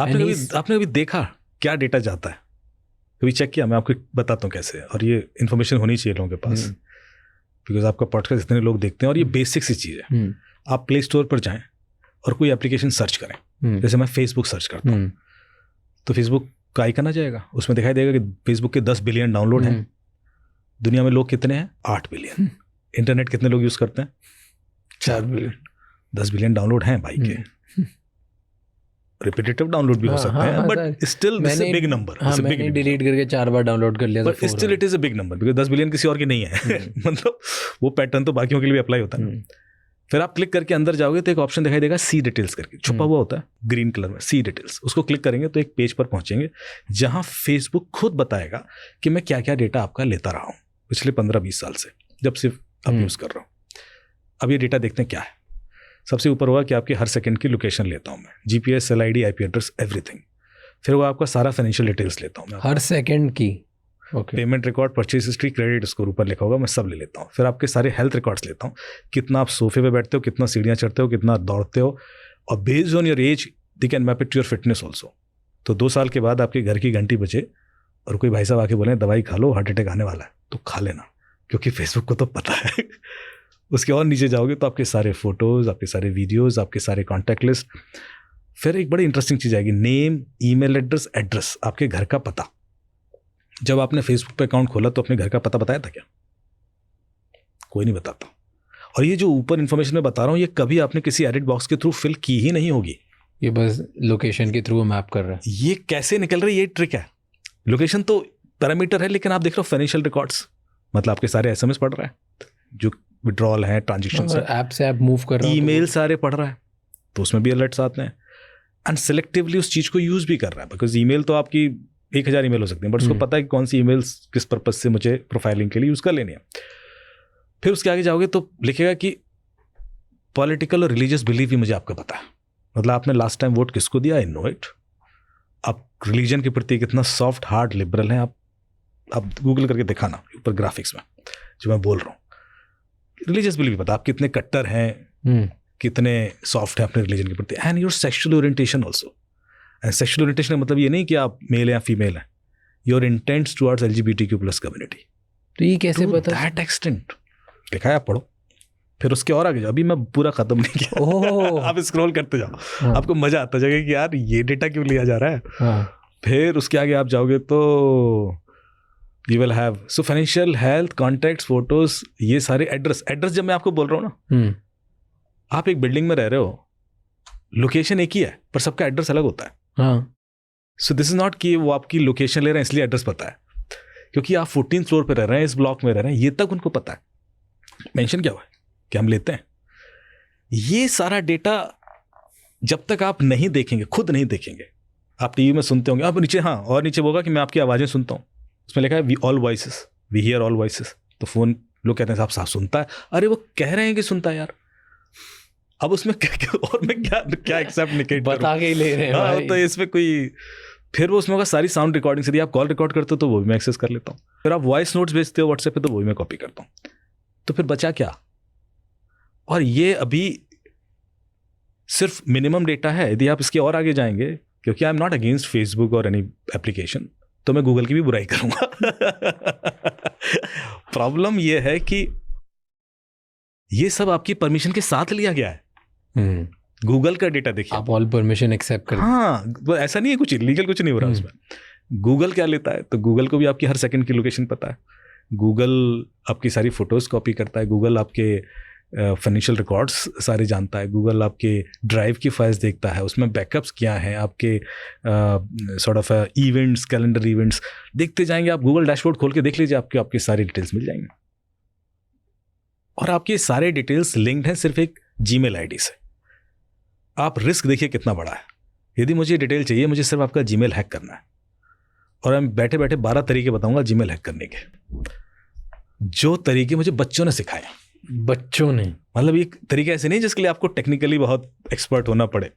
आपने कभी देखा क्या डेटा जाता है? कभी चेक किया? मैं आपको बताता हूँ कैसे, और ये इन्फॉर्मेशन होनी चाहिए लोगों के पास, बिकॉज आपका पॉडकास्ट इतने लोग देखते हैं और ये बेसिक सी चीज़ है। आप प्ले स्टोर पर जाएं और कोई एप्लीकेशन सर्च करें, जैसे मैं फेसबुक सर्च करता हूँ तो फेसबुक का आइकन आ जाएगा, उसमें दिखाई देगा कि फेसबुक के 10 बिलियन डाउनलोड हैं। दुनिया में लोग कितने हैं? 8 बिलियन। इंटरनेट कितने लोग यूज़ करते हैं? 4 बिलियन। 10 बिलियन डाउनलोड हैं भाई के। रिपीटेटिव डाउनलोड भी हो सकते हैं, but still this is a big number. मैंने डिलीट करके 4 बार डाउनलोड कर लिया, but still it is a big number, because 10 billion किसी और की नहीं है। मतलब वो पैटर्न तो बाकियों के लिए भी अप्लाई होता है। फिर आप क्लिक करके अंदर जाओगे तो एक ऑप्शन दिखाई देगा सी डिटेल्स करके, छुपा हुआ होता है ग्रीन कलर में, सी डिटेल्स। उसको क्लिक करेंगे तो एक पेज पर पहुंचेंगे जहां फेसबुक खुद बताएगा कि मैं क्या क्या डेटा आपका लेता रहा हूं पिछले 15-20 साल से, जब सिर्फ अब यूज़ कर रहा हूँ। अब ये डेटा देखते हैं क्या है। सबसे ऊपर होगा कि आपके हर सेकंड की लोकेशन लेता हूँ मैं, GPS, cell ID, IP address, everything. फिर वो आपका सारा फाइनेंशियल डिटेल्स लेता हूँ मैं, हर सेकंड की। Payment record, purchase history, credit score ऊपर लिखा होगा, मैं सब ले लेता हूँ। फिर आपके सारे हेल्थ रिकॉर्ड्स लेता हूँ, कितना आप सोफे पे बैठते हो, कितना सीढ़ियाँ चढ़ते हो, कितना दौड़ते हो, और based on your age they can map it to your fitness also. तो 2 साल के बाद आपके घर की घंटी बजे और कोई भाई साहब आके बोले दवाई खा लो, हार्ट अटैक आने वाला है, तो खा लेना, क्योंकि फेसबुक को तो पता है। उसके और नीचे जाओगे तो आपके सारे फोटोज़, आपके सारे वीडियोज़, आपके सारे कॉन्टैक्ट लिस्ट। फिर एक बड़ी इंटरेस्टिंग चीज़ आएगी, नेम, ईमेल एड्रेस, एड्रेस, आपके घर का पता। जब आपने फेसबुक पे अकाउंट खोला तो अपने घर का पता बताया था क्या? कोई नहीं बताता। और ये जो ऊपर इन्फॉर्मेशन मैं बता रहा हूँ, ये कभी आपने किसी एडिट बॉक्स के थ्रू फिल की ही नहीं होगी। ये बस लोकेशन के थ्रू मैप कर रहा है। ये कैसे निकल रही है, ये ट्रिक है। लोकेशन तो पैरामीटर है, लेकिन आप देख रहे हो फाइनेंशियल रिकॉर्ड्स, मतलब आपके सारे एसएमएस पढ़ रहा है, जो विड्रॉल है, ट्रांजेक्शन है, ऐप से ऐप मूव कर रहा है, ईमेल सारे पढ़ रहा है, तो उसमें भी अलर्ट्स आते हैं। एंड सेलेक्टिवली उस चीज़ को यूज़ भी कर रहा है, बिकॉज ईमेल तो आपकी 1000 ईमेल हो सकती हैं, बट उसको पता है कि कौन सी ईमेल्स किस पर्पज से मुझे प्रोफाइलिंग के लिए यूज़ कर लेनी है। फिर उसके आगे जाओगे तो लिखेगा कि पॉलिटिकल और रिलीजियस बिलीफ भी मुझे आपका पता है, मतलब आपने लास्ट टाइम वोट किसको दिया, आई नो इट। आप रिलीजन के प्रति कितना सॉफ्ट हार्ट लिबरल हैं, आप गूगल करके दिखाना ऊपर ग्राफिक्स में जो मैं बोल रहा हूँ। रिलीजियस बिलीफ पता, आप कितने कट्टर हैं, कितने सॉफ्ट हैं अपने रिलीजन के प्रति। And your sexual orientation also. And sexual orientation का मतलब ये नहीं कि आप मेल या फीमेल हैं, your intends towards LGBTQ+ community. तो ये कैसे पता? दैट एक्सटेंट लिखा है, आप पढ़ो। फिर उसके और आगे जाओ, अभी मैं पूरा खत्म नहीं किया। आप स्क्रॉल करते जाओ, आपको मजा आता जाएगा कि यार ये डेटा क्यों लिया जा रहा है। फिर उसके आगे आप जाओगे तो you will have so financial, health, contacts, photos, ये सारे एड्रेस। जब मैं आपको बोल रहा हूँ ना, आप एक बिल्डिंग में रह रहे हो, लोकेशन एक ही है पर सबका एड्रेस अलग होता है। सो दिस इज नॉट कि वो आपकी लोकेशन ले रहे हैं इसलिए एड्रेस पता है, क्योंकि आप 14th फ्लोर पे रह रहे हैं, इस ब्लॉक में रह रहे हैं, ये तक उनको पता है। मेंशन क्या हुआ है कि हम लेते हैं। ये सारा डेटा जब तक आप नहीं देखेंगे, खुद नहीं देखेंगे, आप टीवी में सुनते होंगे, आप नीचे, हाँ, और नीचे होगा कि मैं आपकी आवाज़ें सुनता हूँ, उसमें लिखा है we all voices, we hear all voices. तो फोन लोग कहते हैं साहब साफ सुनता है। अरे वो कह रहे हैं कि सुनता है यार, अब उसमें क्या और मैं क्या एक्सेप्ट निकेट बता के ही ले रहे हैं भाई। तो इसमें कोई, फिर वो उसमें होगा सारी साउंड रिकॉर्डिंग। यदि आप कॉल रिकॉर्ड करते हो तो वो भी मैं एक्सेस कर लेता हूँ। फिर आप वॉइस नोट्स भेजते हो व्हाट्सएप पे तो वो भी मैं कॉपी करता हूँ। तो फिर बचा क्या? और ये अभी सिर्फ मिनिमम डेटा है। यदि आप इसके और आगे जाएंगे, क्योंकि I am not against Facebook और एनी एप्लीकेशन, तो मैं गूगल की भी बुराई करूंगा। प्रॉब्लम ये है कि ये सब आपकी परमिशन के साथ लिया गया है। गूगल का डेटा देखिए, आप ऑल परमिशन एक्सेप्ट करें। हाँ, ऐसा नहीं है कुछ इलीगल, कुछ नहीं हो रहा उसमें। गूगल क्या लेता है, तो गूगल को भी आपकी हर सेकंड की लोकेशन पता है। गूगल आपकी सारी फोटोज कॉपी करता है। गूगल आपके फाइनेंशियल रिकॉर्ड्स सारे जानता है। गूगल आपके ड्राइव की फाइल्स देखता है, उसमें बैकअप्स क्या हैं, आपके sort of events, calendar events देखते जाएंगे आप। गूगल डैशबोर्ड खोल के देख लीजिए, आपके सारी डिटेल्स मिल जाएंगे। और आपके सारे डिटेल्स लिंक्ड हैं सिर्फ एक जीमेल आईडी से। आप रिस्क देखिए कितना बड़ा है। यदि मुझे डिटेल चाहिए, मुझे सिर्फ आपका जीमेल हैक करना है, और मैं बैठे बैठे 12 तरीके बताऊंगा जीमेल हैक करने के, जो तरीके मुझे बच्चों ने सिखाए। बच्चों ने, मतलब ये तरीके ऐसे नहीं जिसके लिए आपको टेक्निकली बहुत एक्सपर्ट होना पड़े।